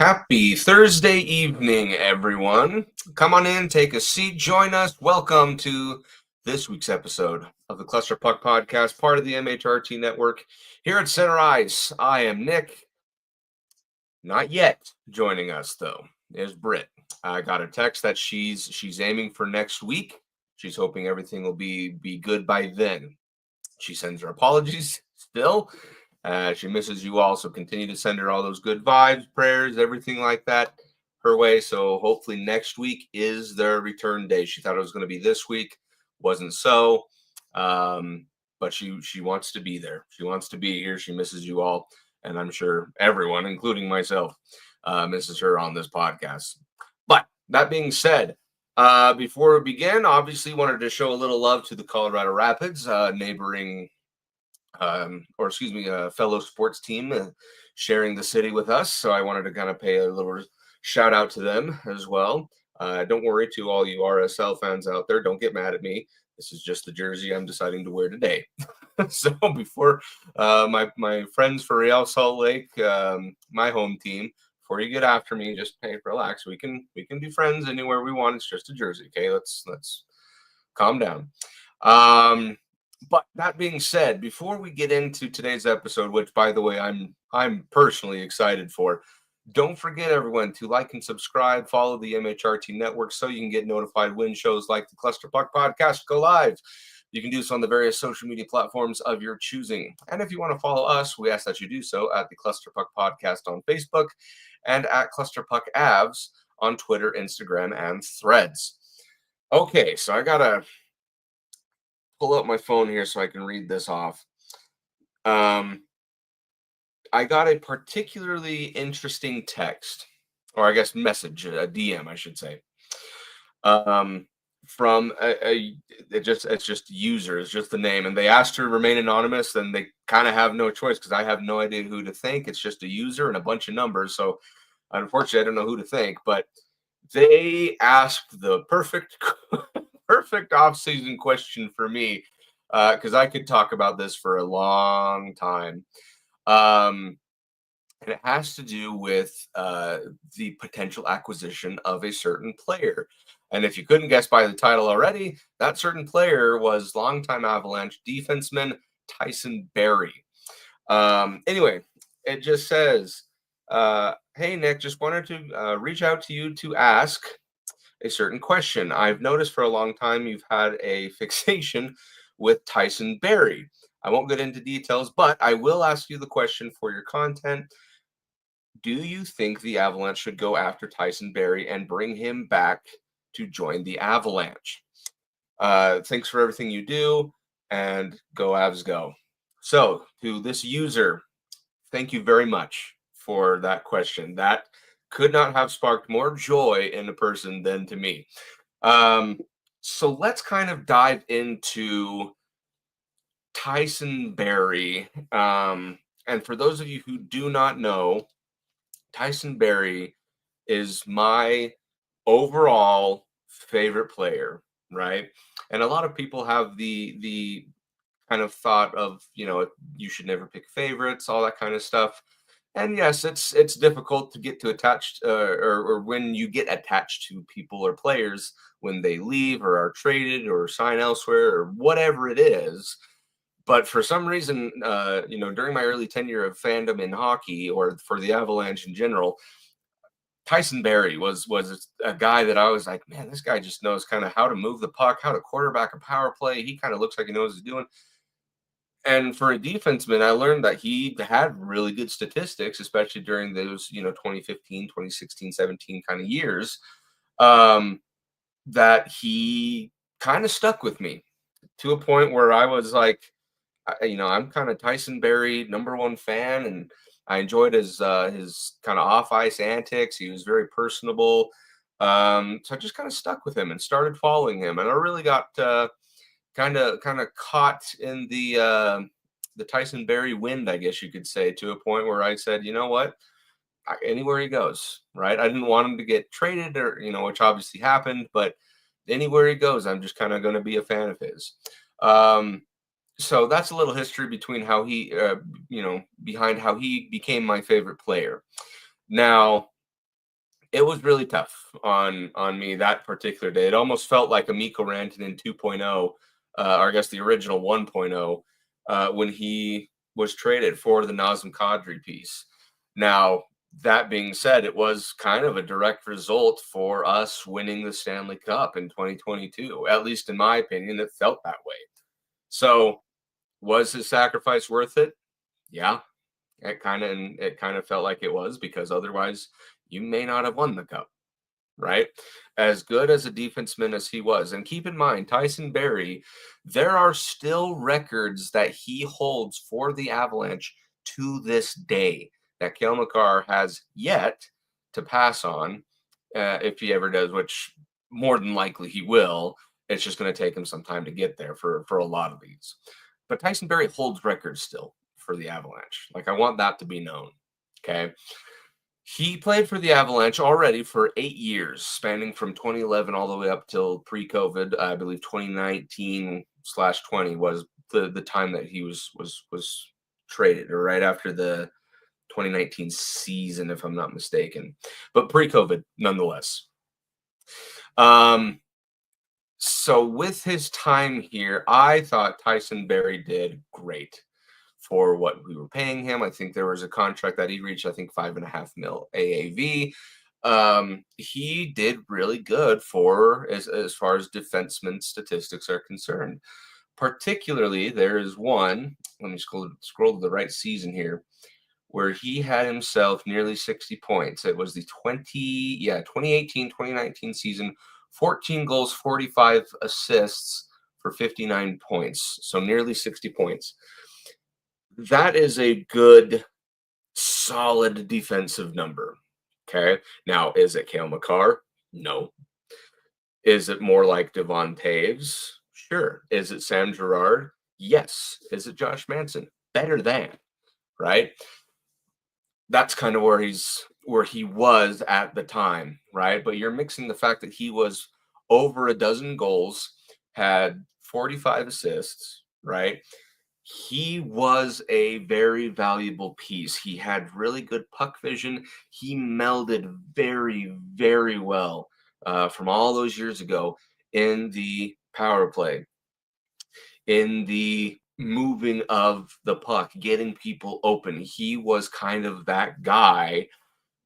Happy Thursday evening, everyone. Come on in, take a seat, join us. Welcome to this week's episode of the Cluster Puck Podcast, part of the MHRT network. Here at Center Ice, I am Nick. Not yet joining us, though, is Britt. I got a text that she's aiming for next week. She's hoping everything will be good by then. She sends her apologies still. She misses you all, so continue to send her all those good vibes, prayers, everything like that her way. So hopefully next week is their return day. She thought it was going to be this week. Wasn't so. But she wants to be there. She wants to be here. She misses you all. And I'm sure everyone, including myself, misses her on this podcast. But that being said, before we begin, obviously wanted to show a little love to the Colorado Rapids, neighboring fellow sports team sharing the city with us. So I wanted to kind of pay a little shout out to them as well. Don't worry, to all you RSL fans out there, don't get mad at me. This is just the jersey I'm deciding to wear today. So before my friends for Real Salt Lake, my home team, before you get after me, just hey, relax. We can be friends anywhere we want. It's just a jersey, okay? Let's calm down. But that being said, before we get into today's episode, which by the way I'm personally excited for, don't forget everyone to like and subscribe, follow the MHRT network so you can get notified when shows like the Cluster Puck Podcast go live. You can do so on the various social media platforms of your choosing. And if you want to follow us, we ask that you do so at the Cluster Puck Podcast on Facebook and at Cluster Puck Avs on Twitter, Instagram, and Threads. Okay, so I gotta pull up my phone here so I can read this off. I got a particularly interesting text, or I guess message, a DM, I should say, from it's just user, it's just the name, and they asked her to remain anonymous, and they kind of have no choice because I have no idea who to thank. It's just a user and a bunch of numbers, so unfortunately I don't know who to thank, but they asked the perfect off-season question for me, because I could talk about this for a long time. And it has to do with the potential acquisition of a certain player. And if you couldn't guess by the title already, that certain player was longtime Avalanche defenseman Tyson Barrie. Anyway, it just says, hey, Nick, just wanted to reach out to you to ask a certain question. I've noticed for a long time you've had a fixation with Tyson Barrie. I won't get into details, but I will ask you the question for your content. Do you think the Avalanche should go after Tyson Barrie and bring him back to join the Avalanche? Thanks for everything you do, and go Avs go. So to this user, thank you very much for that question. That could not have sparked more joy in a person than to me. So let's kind of dive into Tyson Barrie. And for those of you who do not know, Tyson Barrie is my overall favorite player, right? And a lot of people have the kind of thought of, you should never pick favorites, all that kind of stuff. And yes, it's difficult to get to attached, or when you get attached to people or players when they leave or are traded or sign elsewhere or whatever it is. But for some reason, during my early tenure of fandom in hockey or for the Avalanche in general, Tyson Barrie was a guy that I was like, man, this guy just knows kind of how to move the puck, how to quarterback a power play. He kind of looks like he knows what he's doing. And for a defenseman, I learned that he had really good statistics, especially during those, 2015, 2016, 17 kind of years, that he kind of stuck with me to a point where I was like, I'm kind of Tyson Barrie #1 fan, and I enjoyed his kind of off ice antics. He was very personable, so I just kind of stuck with him and started following him, and I really got kind of caught in the Tyson Barrie wind, I guess you could say, to a point where I said, you know what, anywhere he goes, right? I didn't want him to get traded, or which obviously happened, but anywhere he goes, I'm just kind of going to be a fan of his. So that's a little history between how he, behind how he became my favorite player. Now, It was really tough on me that particular day. It almost felt like a Mikko Rantanen 2.0, or I guess the original 1.0, when he was traded for the Nazem Kadri piece. Now, that being said, it was kind of a direct result for us winning the Stanley Cup in 2022. At least in my opinion, it felt that way. So, was his sacrifice worth it? Yeah, it kind of felt like it was, because otherwise you may not have won the cup, right? As good as a defenseman as he was, and keep in mind, Tyson Barrie, there are still records that he holds for the Avalanche to this day that Cale Makar has yet to pass on, if he ever does, which more than likely he will. It's just going to take him some time to get there for a lot of these. But Tyson Barrie holds records still for the Avalanche. Like, I want that to be known. Okay. He played for the Avalanche already for 8 years, spanning from 2011 all the way up till pre-COVID. I believe 2019/20 was the time that he was traded, or right after the 2019 season, if I'm not mistaken, but pre-COVID nonetheless. So with his time here, I thought Tyson Barrie did great for what we were paying him. I think there was a contract that he reached, I think 5.5 mil AAV. He did really good for as far as defenseman statistics are concerned. Particularly, there is one. Let me scroll to the right season here, where he had himself nearly 60 points. It was the 2018-2019 season, 14 goals, 45 assists for 59 points. So nearly 60 points. That is a good, solid defensive number. Okay. Now, is it Cale Makar? No. Is it more like Devon Taves? Sure. Is it Sam Girard? Yes. Is it Josh Manson? Better than, right? That's kind of where he was at the time, right? But you're mixing the fact that he was over a dozen goals, had 45 assists, right? He was a very valuable piece. He had really good puck vision. He melded very, very well from all those years ago in the power play, in the moving of the puck, getting people open. He was kind of that guy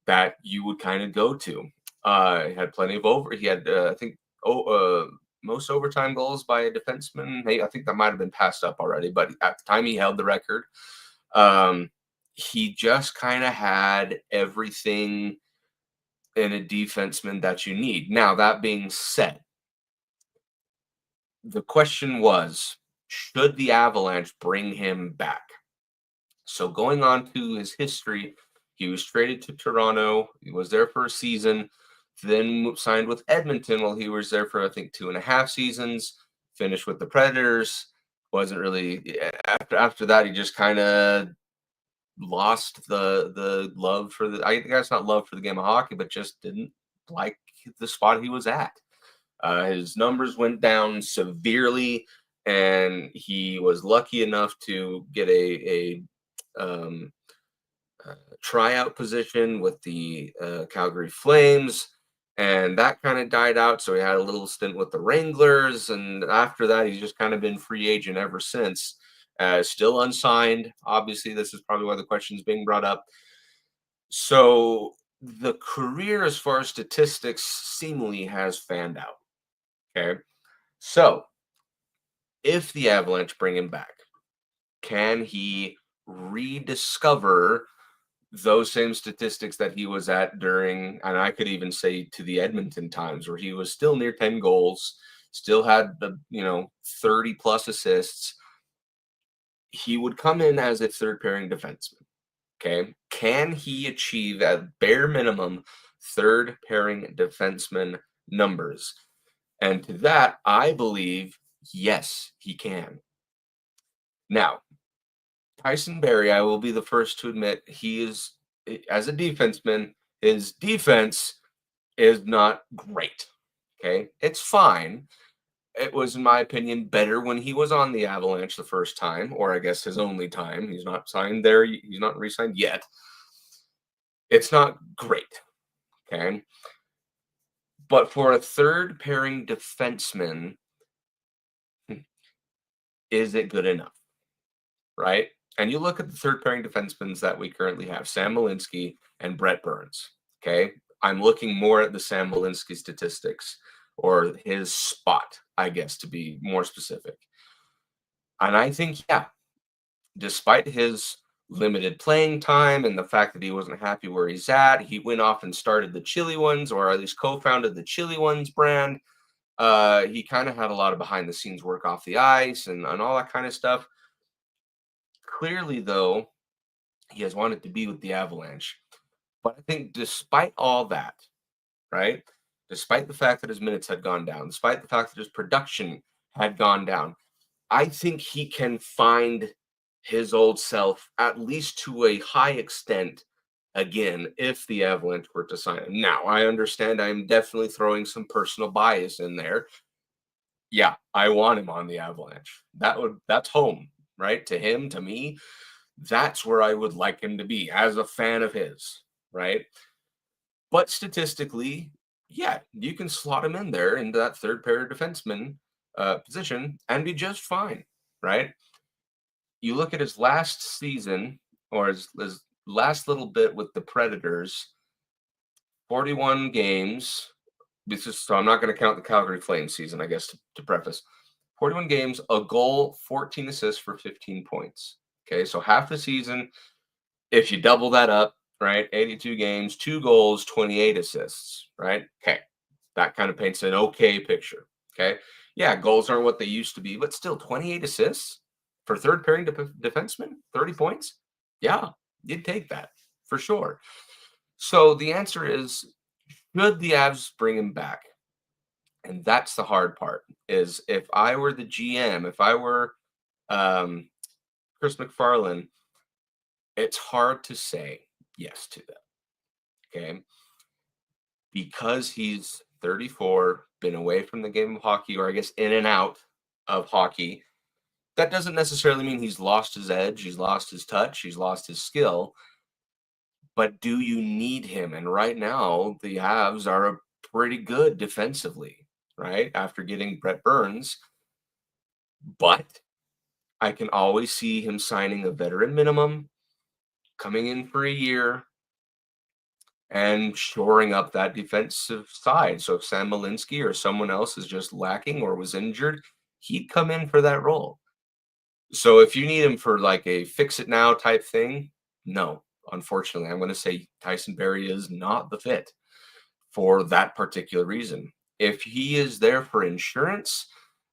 that you would kind of go to. He had plenty of over. He had, I think, most overtime goals by a defenseman. Hey, I think that might have been passed up already, but at the time he held the record. He just kind of had everything in a defenseman that you need. Now, that being said, the question was, should the Avalanche bring him back? So going on to his history, he was traded to Toronto. He was there for a season, then signed with Edmonton while he was there for, I think, 2.5 seasons, finished with the Predators. Wasn't really, after that, he just kind of lost the love for the, I guess not love for the game of hockey, but just didn't like the spot he was at. His numbers went down severely, and he was lucky enough to get a tryout position with the Calgary Flames, and that kind of died out. So he had a little stint with the Wranglers, and after that, he's just kind of been free agent ever since. Still unsigned. Obviously, this is probably why the question is being brought up. So the career, as far as statistics, seemingly has fanned out. Okay. So if the Avalanche bring him back, can he rediscover those same statistics that he was at during, and I could even say to the Edmonton times, where he was still near 10 goals, still had the 30 plus assists? He would come in as a third pairing defenseman. Okay. Can he achieve at bare minimum third pairing defenseman numbers? And to that, I believe, yes, he can. Now, Tyson Barrie, I will be the first to admit, he is, as a defenseman, his defense is not great. Okay. It's fine. It was, in my opinion, better when he was on the Avalanche the first time, or I guess his only time. He's not signed there. He's not re-signed yet. It's not great. Okay. But for a third pairing defenseman, is it good enough? Right? And you look at the third pairing defensemen that we currently have, Sam Malinsky and Brett Burns. Okay. I'm looking more at the Sam Malinsky statistics or his spot, I guess, to be more specific. And I think, yeah, despite his limited playing time and the fact that he wasn't happy where he's at, he went off and started the Chili Ones, or at least co-founded the Chili Ones brand. He kind of had a lot of behind the scenes work off the ice and all that kind of stuff. Clearly, though, he has wanted to be with the Avalanche. But I think despite all that, right? Despite the fact that his minutes had gone down, despite the fact that his production had gone down, I think he can find his old self, at least to a high extent, again, if the Avalanche were to sign him. Now, I understand I'm definitely throwing some personal bias in there. Yeah, I want him on the Avalanche. That's home, right? To him, to me, that's where I would like him to be as a fan of his, right? But statistically, yeah, you can slot him in there into that third pair defenseman position and be just fine, right? You look at his last season or his last little bit with the Predators, 41 games. So I'm not going to count the Calgary Flames season, I guess, to preface. 41 games, a goal, 14 assists for 15 points. Okay, so half the season, if you double that up, right? 82 games, 2 goals, 28 assists, right? Okay. That kind of paints an okay picture. Okay. Yeah, goals aren't what they used to be, but still 28 assists for third pairing defenseman, 30 points. Yeah, you'd take that for sure. So the answer is, should the Avs bring him back? And that's the hard part, is if I were the GM, if I were um, Chris McFarland, it's hard to say yes to that. Okay. Because he's 34, been away from the game of hockey, or I guess in and out of hockey, that doesn't necessarily mean he's lost his edge, he's lost his touch, he's lost his skill. But do you need him? And right now, the Avs are pretty good defensively, right? After getting Brett Burns. But I can always see him signing a veteran minimum, coming in for a year, and shoring up that defensive side. So if Sam Malinsky or someone else is just lacking or was injured, he'd come in for that role. So if you need him for like a fix it now type thing, no, unfortunately, I'm going to say Tyson Barrie is not the fit for that particular reason. If he is there for insurance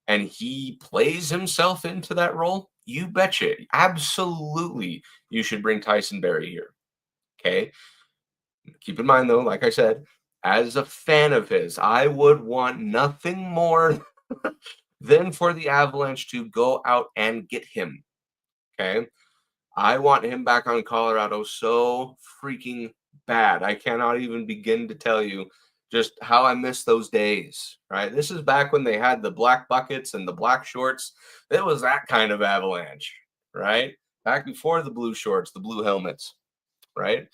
and he plays himself into that role, you betcha, absolutely, you should bring Tyson Barrie here. Okay. Keep in mind, though, like I said, as a fan of his, I would want nothing more than for the Avalanche to go out and get him. Okay. I want him back on Colorado so freaking bad. I cannot even begin to tell you just how I miss those days, right? This is back when they had the black buckets and the black shorts. It was that kind of Avalanche, right? Back before the blue shorts, the blue helmets, right?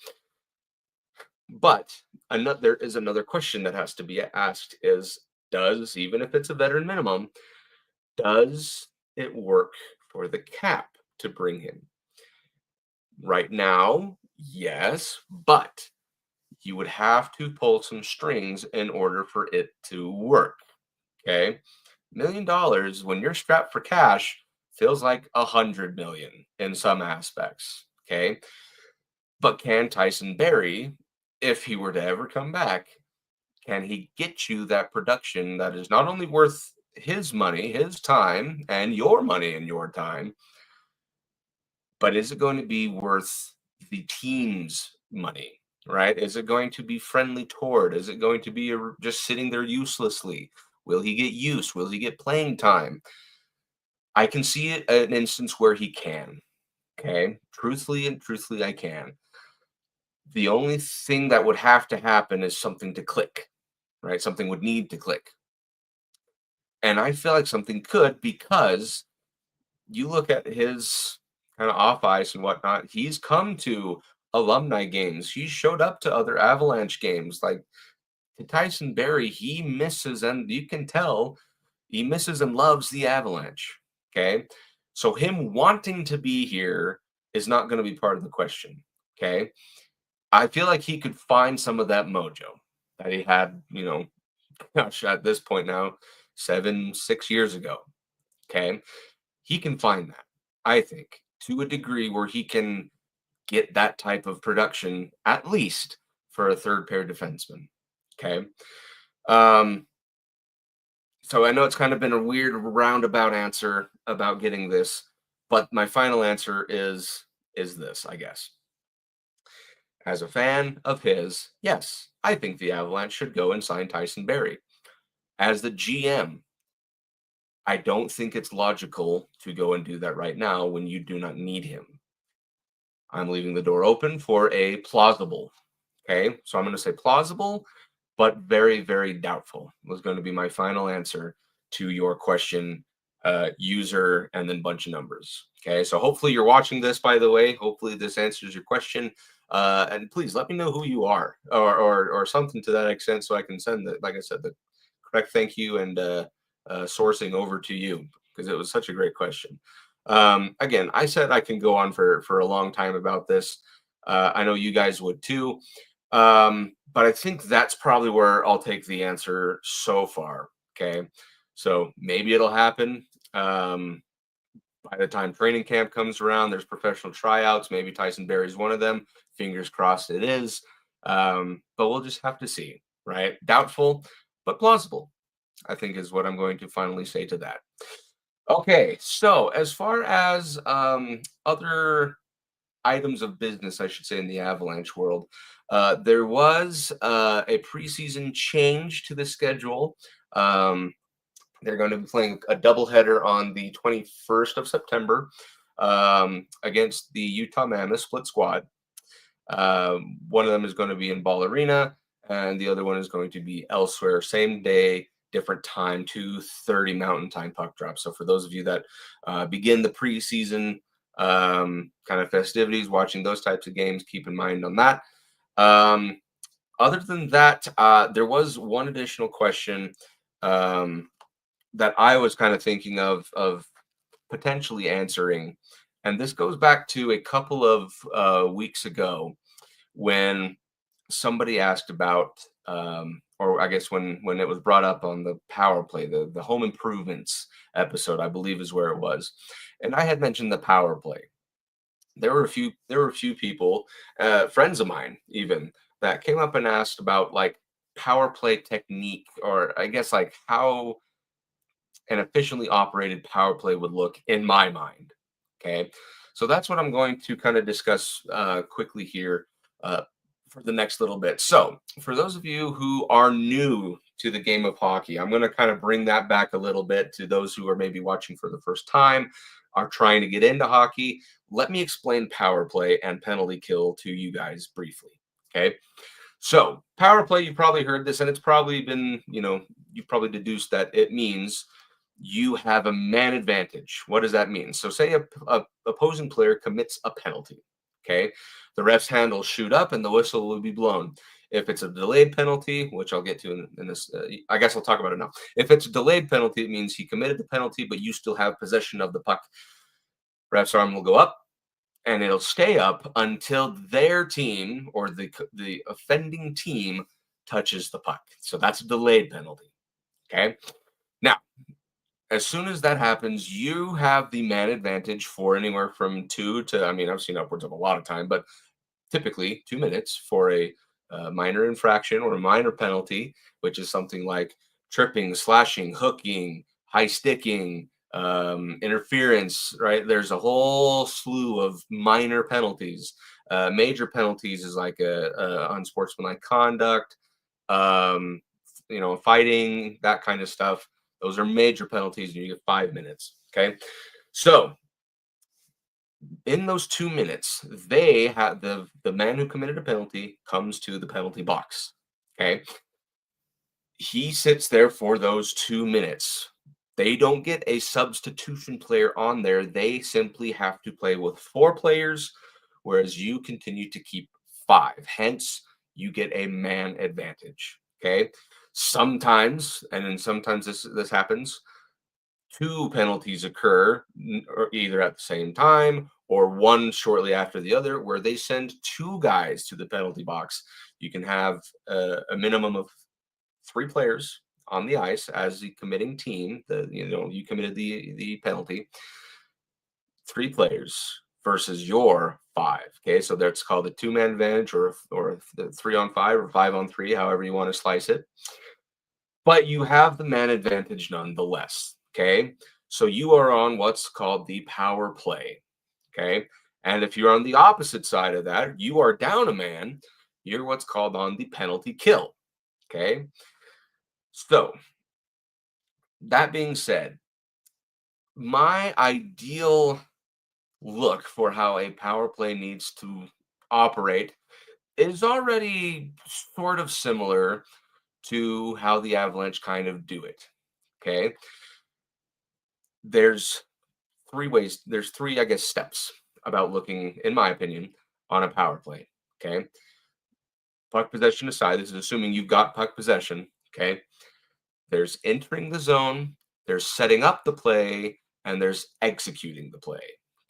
But there is another question that has to be asked is, does, even if it's a veteran minimum, does it work for the cap to bring him? Right now, yes, but you would have to pull some strings in order for it to work. Okay. $1 million when you're strapped for cash feels like 100 million in some aspects. Okay. But can Tyson Barrie, if he were to ever come back, can he get you that production that is not only worth his money, his time, and your money and your time, but is it going to be worth the team's money, right? Is it going to be friendly toward? Is it going to be just sitting there uselessly? Will he get use? Will he get playing time? I can see it an instance where he can. Okay. Truthfully, I can. The only thing that would have to happen is something to click, right? Something would need to click. And I feel like something could, because you look at his kind of off ice and whatnot, he's come to alumni games. He showed up to other Avalanche games. Like, to Tyson Barrie, he misses, and you can tell he misses and loves the Avalanche. Okay. So him wanting to be here is not going to be part of the question. Okay. I feel like he could find some of that mojo that he had, gosh, at this point now, 6 years ago. Okay. He can find that, I think, to a degree where he can get that type of production, at least for a third pair defenseman. Okay. Um, so I know it's kind of been a weird roundabout answer about getting this, but my final answer is this, I guess. As a fan of his, yes, I think the Avalanche should go and sign Tyson Barrie. As the GM, I don't think it's logical to go and do that right now when you do not need him. I'm leaving the door open for a plausible. Okay, so I'm going to say plausible, but very, very doubtful was going to be my final answer to your question, user, and then bunch of numbers. Okay, so hopefully you're watching this, by the way. Hopefully this answers your question. And please let me know who you are, or something to that extent, so I can send the, like I said, the correct thank you and sourcing over to you, because it was such a great question. Again, I said I can go on for a long time about this. I know you guys would too. But I think that's probably where I'll take the answer so far. Okay. So maybe it'll happen. By the time training camp comes around, there's professional tryouts. Maybe Tyson Barrie is one of them. Fingers crossed it is. But we'll just have to see, right? Doubtful, but plausible, I think, is what I'm going to finally say to that. Okay. So as far as other items of business, I should say, in the Avalanche world, there was a preseason change to the schedule. They're going to be playing a doubleheader on the 21st of September against the Utah Mammoth split squad. One of them is going to be in Ball Arena, and the other one is going to be elsewhere. Same day, different time, 2:30 Mountain Time puck drop. So for those of you that begin the preseason kind of festivities, watching those types of games, keep in mind on that. Other than that, there was one additional question that I was kind of thinking of potentially answering, and this goes back to a couple of weeks ago when somebody asked about, or I guess when it was brought up on the power play, the home improvements episode, I believe is where it was, and I had mentioned the power play. There were a few people, friends of mine even, that came up and asked about like power play technique, or I guess like how an efficiently operated power play would look in my mind. Okay, so that's what I'm going to kind of discuss quickly here for the next little bit. So for those of you who are new to the game of hockey, I'm going to kind of bring that back a little bit to those who are maybe watching for the first time, are trying to get into hockey. Let me explain power play and penalty kill to you guys briefly. Okay. So power play, you've probably heard this, and it's probably been, you've probably deduced that it means you have a man advantage. What does that mean? So say a opposing player commits a penalty. Okay. The ref's hand will shoot up and the whistle will be blown. If it's a delayed penalty, which I'll get to in this, I guess I'll talk about it now. If it's a delayed penalty, it means he committed the penalty, but you still have possession of the puck. Ref's arm will go up, and it'll stay up until their team or the offending team touches the puck. So that's a delayed penalty. Okay. Now, as soon as that happens, you have the man advantage for anywhere from 2 to, I mean, I've seen upwards of a lot of time, but typically 2 minutes for a minor infraction or a minor penalty, which is something like tripping, slashing, hooking, high sticking, interference, right? There's a whole slew of minor penalties. Major penalties is like a unsportsmanlike conduct, fighting, that kind of stuff. Those are major penalties, and you get 5 minutes. Okay. So in those 2 minutes, they have the man who committed a penalty comes to the penalty box. Okay. He sits there for those 2 minutes. They don't get a substitution player on there. They simply have to play with 4 players whereas you continue to keep 5. Hence, you get a man advantage. Okay. Sometimes, and then sometimes this happens, 2 penalties occur or either at the same time or one shortly after the other, where they send 2 guys to the penalty box. You can have a minimum of 3 players on the ice as the committing team. You committed the penalty. 3 players versus your 5. Okay, so that's called a 2-man advantage, or the 3-on-5 or 5-on-3, however you want to slice it. But you have the man advantage nonetheless. Okay, so you are on what's called the power play. Okay, and if you're on the opposite side of that, you are down a man. You're what's called on the penalty kill. Okay, so that being said, my ideal look for how a power play needs to operate is already sort of similar to how the Avalanche kind of do it. Okay. There's 3 ways, there's 3, I guess, steps about looking, in my opinion, on a power play. Okay. Puck possession aside, this is assuming you've got puck possession. Okay. There's entering the zone, there's setting up the play, and there's executing the play.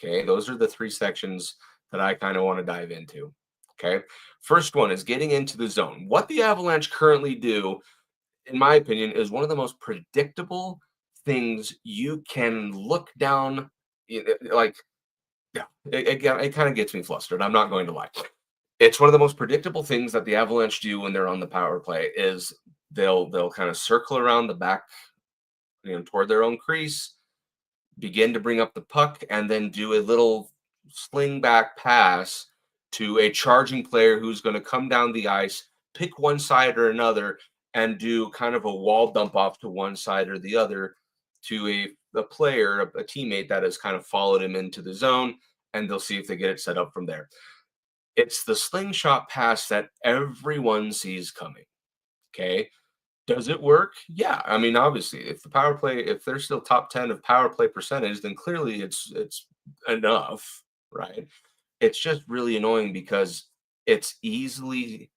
Okay, those are the 3 sections that I kind of want to dive into. Okay, first one is getting into the zone. What the Avalanche currently do, in my opinion, is one of the most predictable things you can look down. Like, yeah, it kind of gets me flustered. I'm not going to lie. It's one of the most predictable things that the Avalanche do when they're on the power play is they'll kind of circle around the back, toward their own crease, begin to bring up the puck, and then do a little sling back pass to a charging player who's going to come down the ice, pick one side or another, and do kind of a wall dump off to one side or the other to a player, a teammate that has kind of followed him into the zone, and they'll see if they get it set up from there. It's the slingshot pass that everyone sees coming. Okay. Does it work? Yeah. I mean, obviously, if they're still top 10 of power play percentage, then clearly it's enough, right? It's just really annoying because it's easily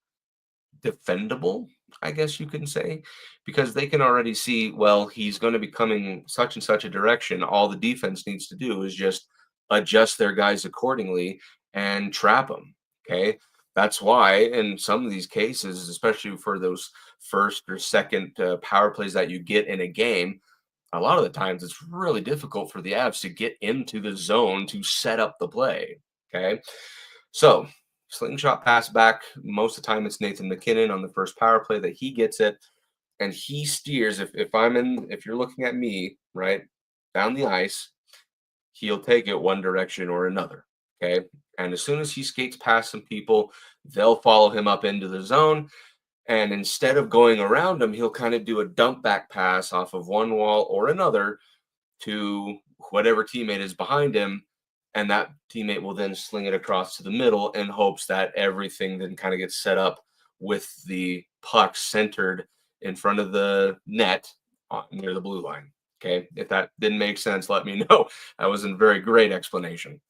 defendable, I guess you can say, because they can already see, well, he's going to be coming such and such a direction. All the defense needs to do is just adjust their guys accordingly and trap them. Okay. That's why in some of these cases, especially for those first or second power plays that you get in a game, a lot of the times it's really difficult for the Avs to get into the zone to set up the play. Okay. So slingshot pass back. Most of the time it's Nathan MacKinnon on the first power play that he gets it. And he steers. If you're looking at me, right, down the ice, he'll take it one direction or another. Okay. And as soon as he skates past some people, they'll follow him up into the zone. And instead of going around him, he'll kind of do a dump back pass off of one wall or another to whatever teammate is behind him. And that teammate will then sling it across to the middle in hopes that everything then kind of gets set up with the puck centered in front of the net near the blue line. Okay. If that didn't make sense, let me know. That wasn't a very great explanation.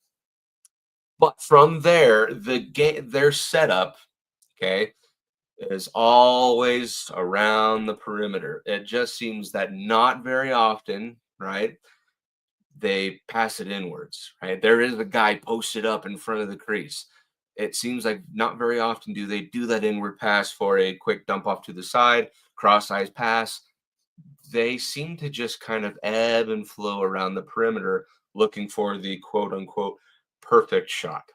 But from there, their setup, okay, is always around the perimeter. It just seems that not very often, right, they pass it inwards, right? There is a guy posted up in front of the crease. It seems like not very often do they do that inward pass for a quick dump off to the side, cross-eyes pass. They seem to just kind of ebb and flow around the perimeter looking for the quote-unquote perfect shot.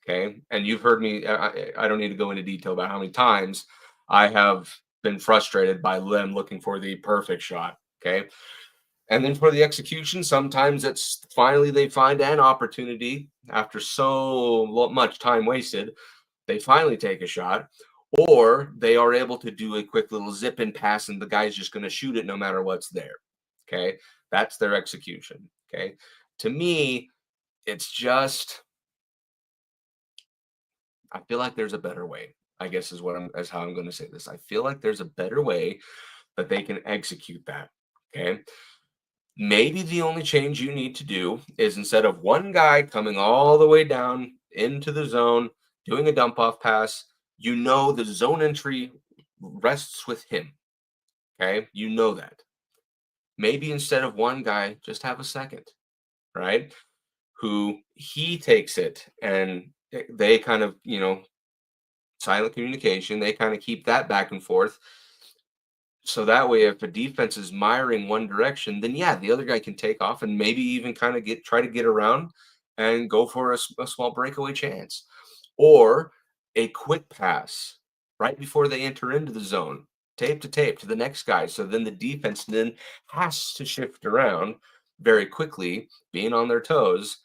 Okay. And you've heard me, I don't need to go into detail about how many times I have been frustrated by them looking for the perfect shot. Okay. And then for the execution, sometimes it's finally they find an opportunity after so much time wasted. They finally take a shot, or they are able to do a quick little zip in pass, and the guy's just going to shoot it no matter what's there. Okay. That's their execution. Okay. To me, it's just, I feel like there's a better way, I guess is how I'm going to say this. I feel like there's a better way that they can execute that. Okay. Maybe the only change you need to do is instead of one guy coming all the way down into the zone, doing a dump off pass. You know the zone entry rests with him. Okay. You know that. Maybe instead of one guy, just have a second, right? Who he takes it and they kind of, silent communication. They kind of keep that back and forth. So that way, if a defense is miring one direction, then yeah, the other guy can take off and maybe even kind of try to get around and go for a small breakaway chance, or a quick pass right before they enter into the zone, tape to the next guy. So then the defense then has to shift around very quickly, being on their toes.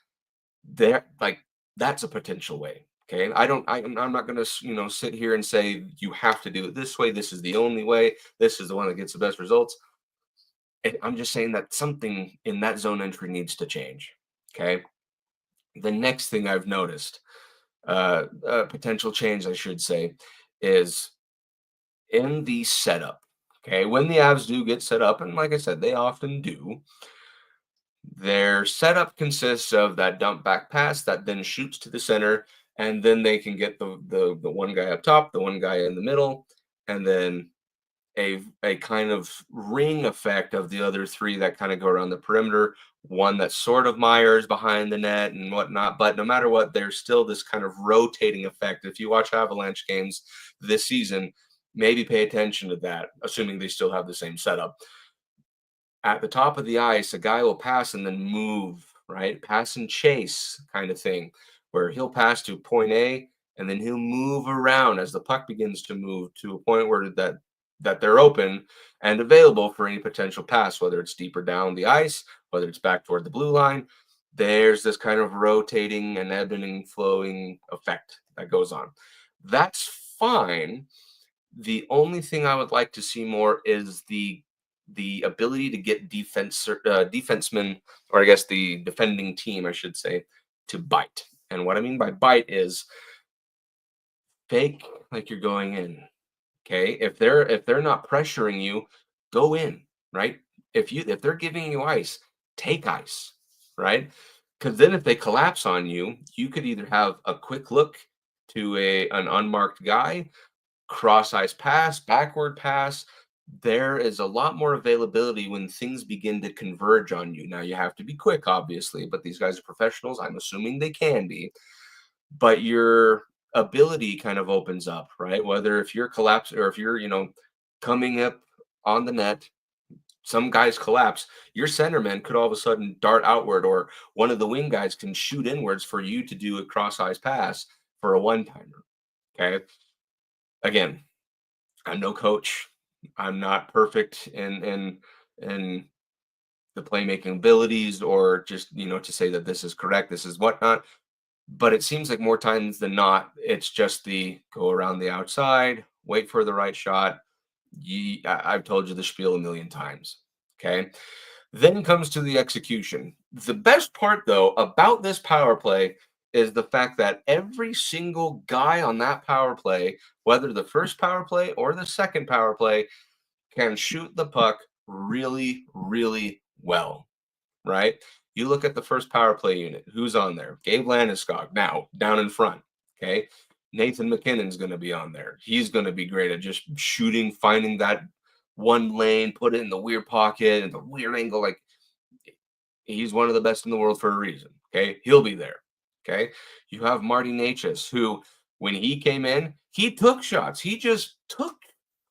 There, like, that's a potential way. Okay, I'm not going to sit here and say you have to do it this way. This is the only way. This is the one that gets the best results. I'm just saying that something in that zone entry needs to change. Okay. The next thing I've noticed, potential change, I should say, is in the setup. Okay, when the Avs do get set up, and like I said, they often do, their setup consists of that dump back pass that then shoots to the center, and then they can get the one guy up top, the one guy in the middle, and then a kind of ring effect of the other three that kind of go around the perimeter. One that sort of mires behind the net and whatnot, but no matter what, there's still this kind of rotating effect. If you watch Avalanche games this season, maybe pay attention to that, assuming they still have the same setup. At the top of the ice, a guy will pass and then move, right? Pass and chase kind of thing, where he'll pass to point A and then he'll move around as the puck begins to move to a point where that they're open and available for any potential pass, whether it's deeper down the ice, whether it's back toward the blue line. There's this kind of rotating and ebbing and flowing effect that goes on. That's fine. The only thing I would like to see more is the ability to get defensemen, or I guess the defending team, I should say, to bite. And what I mean by bite is fake like you're going in. Okay, if they're not pressuring you, go in, right? If they're giving you ice, take ice, right? Because then if they collapse on you, you could either have a quick look to an unmarked guy, cross ice pass, backward pass. There is a lot more availability when things begin to converge on you. Now you have to be quick, obviously, but these guys are professionals. I'm assuming they can be. But your ability kind of opens up, right? Whether if you're collapsed or if you're, coming up on the net, some guys collapse, your centerman could all of a sudden dart outward, or one of the wing guys can shoot inwards for you to do a cross ice pass for a one timer. Okay. Again, I'm no coach. I'm not perfect in the playmaking abilities, or just to say that this is correct, this is whatnot. But it seems like more times than not, it's just the go around the outside, wait for the right shot. I've told you the spiel a million times. Okay. Then comes to the execution. The best part, though, about this power play is the fact that every single guy on that power play, whether the first power play or the second power play, can shoot the puck really, really well, right? You look at the first power play unit, who's on there? Gabe Landeskog, now down in front, okay? Nathan McKinnon's going to be on there. He's going to be great at just shooting, finding that one lane, put it in the weird pocket and the weird angle. Like, he's one of the best in the world for a reason, okay? He'll be there, okay? You have Marty Natchez, who, when he came in, he took shots. He just took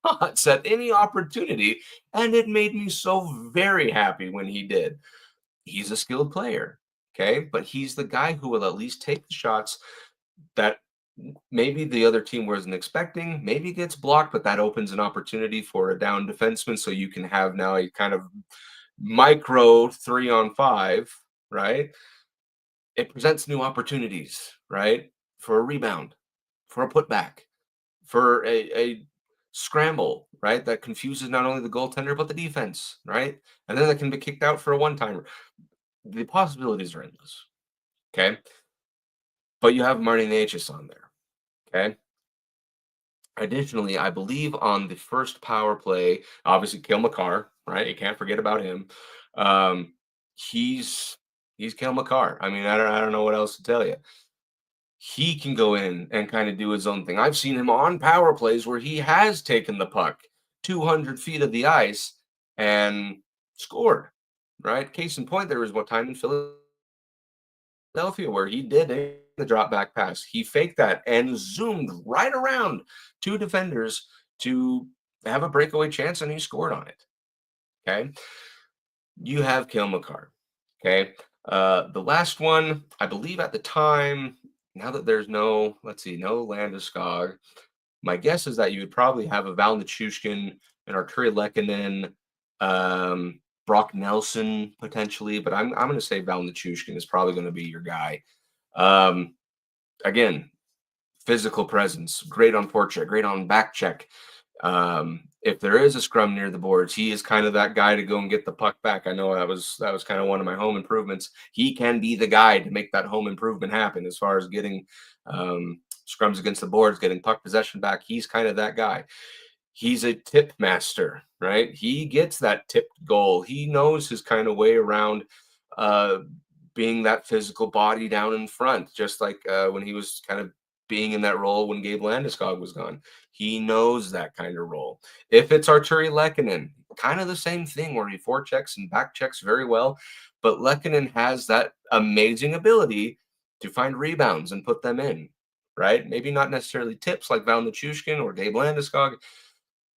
shots at any opportunity, and it made me so very happy when he did. He's a skilled player, okay? But he's the guy who will at least take the shots that maybe the other team wasn't expecting, maybe gets blocked, but that opens an opportunity for a down defenseman. So you can have now a kind of micro 3-on-5, right? It presents new opportunities, right? For a rebound, for a putback, for a scramble, right? That confuses not only the goaltender, but the defense, right? And then that can be kicked out for a one timer. The possibilities are endless. Okay. But you have Marty Natchez on there. Okay. Additionally, I believe on the first power play, obviously Cale Makar, right? You can't forget about him. Um, he's Cale Makar. I mean, I don't know what else to tell you. he can go in and kind of do his own thing. I've seen him on power plays where he has taken the puck 200 feet of the ice and scored, right? Case in point, there was one time in Philadelphia where he did the drop back pass. He faked that and zoomed right around two defenders to have a breakaway chance, and he scored on it. Okay. You have Cale Makar. Okay. The last one, I believe at the time, now that there's no, let's see, no Landeskog, my guess is that you would probably have a Val Nichushkin and Arturi Lehkonen, Brock Nelson potentially, but I'm going to say Val Nichushkin is probably going to be your guy. Um, Again, physical presence, great on forecheck, great on back check. If there is a scrum near the boards, he is kind of that guy to go and get the puck back. I know that was kind of one of my home improvements. He can be the guy to make that home improvement happen as far as getting scrums against the boards, getting puck possession back. He's kind of that guy. He's a tip master, right? He gets that tipped goal. He knows his kind of way around uh, being that physical body down in front, just like when he was kind of being in that role when Gabe Landeskog was gone. He knows that kind of role. If it's Arturi Lehkonen, kind of the same thing where he forechecks and backchecks very well, but Lehkonen has that amazing ability to find rebounds and put them in, right? Maybe not necessarily tips like Val Nichushkin or Gabe Landeskog,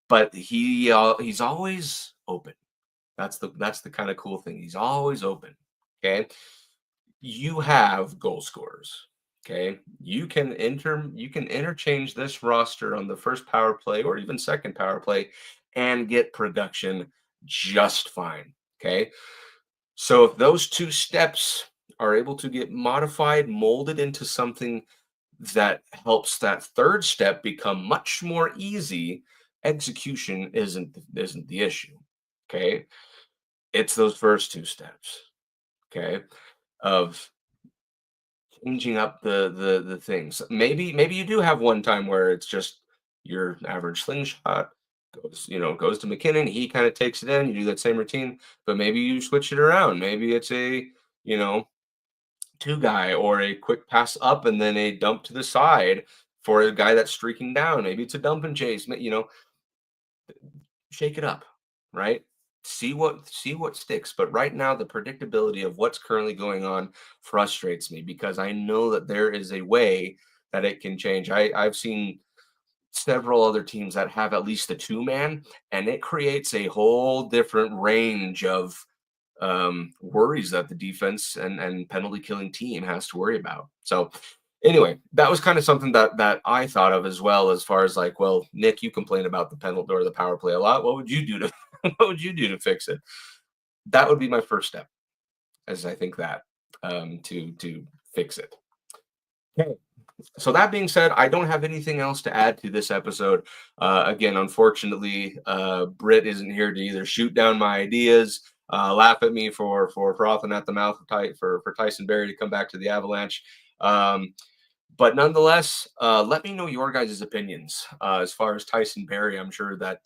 but he's always open. That's the kind of cool thing. He's always open. Okay. You have goal scorers. Okay. You can interchange this roster on the first power play or even second power play and get production just fine. Okay. So if those two steps are able to get modified, molded into something that helps that third step become much more easy, execution isn't the issue. Okay. It's those first two steps. Okay. Of changing up the things. Maybe you do have one time where it's just your average slingshot goes to McKinnon. He kind of takes it in. You do that same routine, but maybe you switch it around. Maybe it's a you know two guy or a quick pass up and then a dump to the side for a guy that's streaking down. Maybe it's a dump and chase. Shake it up, right? See what sticks. But right now, the predictability of what's currently going on frustrates me because I know that there is a way that it can change. I've seen several other teams that have at least a two-man, and it creates a whole different range of worries that the defense and penalty killing team has to worry about. So anyway, that was kind of something that I thought of as well, as far as like, well, Nick, you complain about the penalty or the power play a lot. What would you do to what would you do to fix it? That would be my first step, as I think that to fix it. Okay. So that being said, I don't have anything else to add to this episode. Again, unfortunately, Britt isn't here to either shoot down my ideas, laugh at me for frothing at the mouth for Tyson Barrie to come back to the Avalanche. But nonetheless, let me know your guys' opinions as far as Tyson Barrie. I'm sure that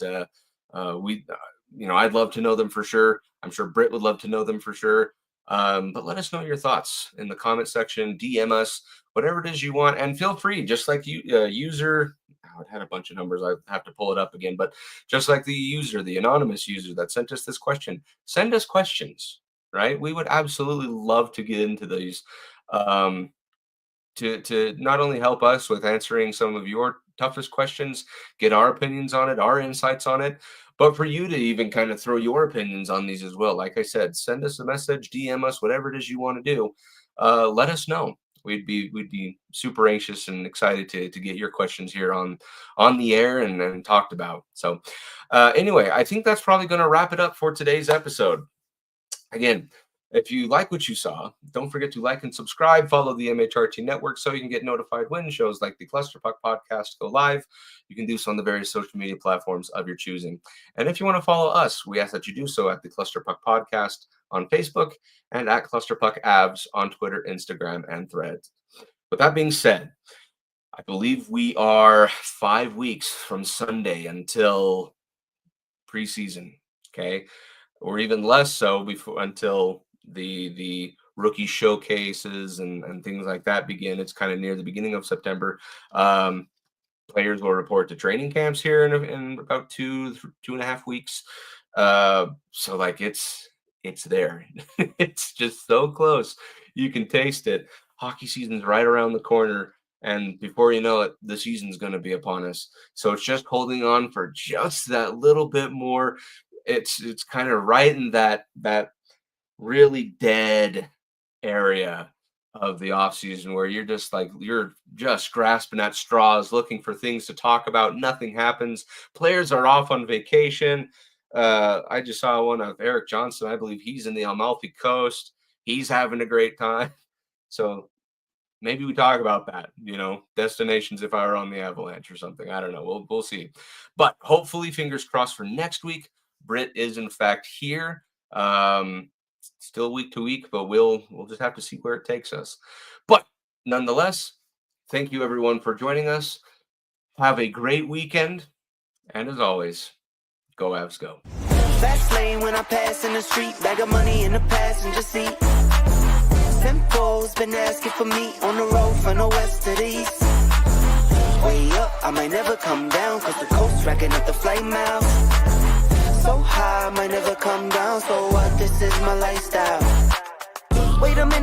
I'd love to know them for sure. I'm sure Britt would love to know them for sure. But let us know your thoughts in the comment section. DM us, whatever it is you want, and feel free. Just like you, user. It had a bunch of numbers. I have to pull it up again. But just like the anonymous user that sent us this question, send us questions. Right? We would absolutely love to get into these. To not only help us with answering some of your toughest questions, get our opinions on it, our insights on it, but for you to even kind of throw your opinions on these as well. Like I said, send us a message, DM us, whatever it is you want to do. Let us know. We'd be super anxious and excited to get your questions here on the air and talked about. So anyway, I think that's probably going to wrap it up for today's episode. Again, if you like what you saw, don't forget to like and subscribe. Follow the MHRT network so you can get notified when shows like the Clusterpuck podcast go live. You can do so on the various social media platforms of your choosing. And if you want to follow us, we ask that you do so at the Clusterpuck podcast on Facebook and at Clusterpuck Avs on Twitter, Instagram, and Threads. With that being said, I believe we are 5 weeks from Sunday until preseason. Okay. Or even less so until the rookie showcases and things like that begin. It's kind of near the beginning of September. Players will report to training camps here in about 2.5 weeks. So like it's there. It's just so close. You can taste it. Hockey season's right around the corner. And before you know it, the season's going to be upon us. So it's just holding on for just that little bit more. It's kind of right in that really dead area of the off season where you're just grasping at straws, looking for things to talk about. Nothing happens. Players are off on vacation. I just saw one of Eric Johnson. I believe he's in the Amalfi Coast. He's having a great time. So maybe we talk about that, destinations if I were on the Avalanche or something. I don't know. We'll see. But hopefully, fingers crossed for next week. Britt is in fact here. Still week to week, but we'll just have to see where it takes us. But nonetheless, thank you everyone for joining us. Have a great weekend. And as always, go Avs go. Fast lane when I pass in the street, bag of money in the passenger seat. Simcoe's been asking for me on the road from the west to the east. Way up, I might never come down, cause the coast racking up the flight miles. So high, I might never come down, so what, this is my lifestyle. Wait a minute.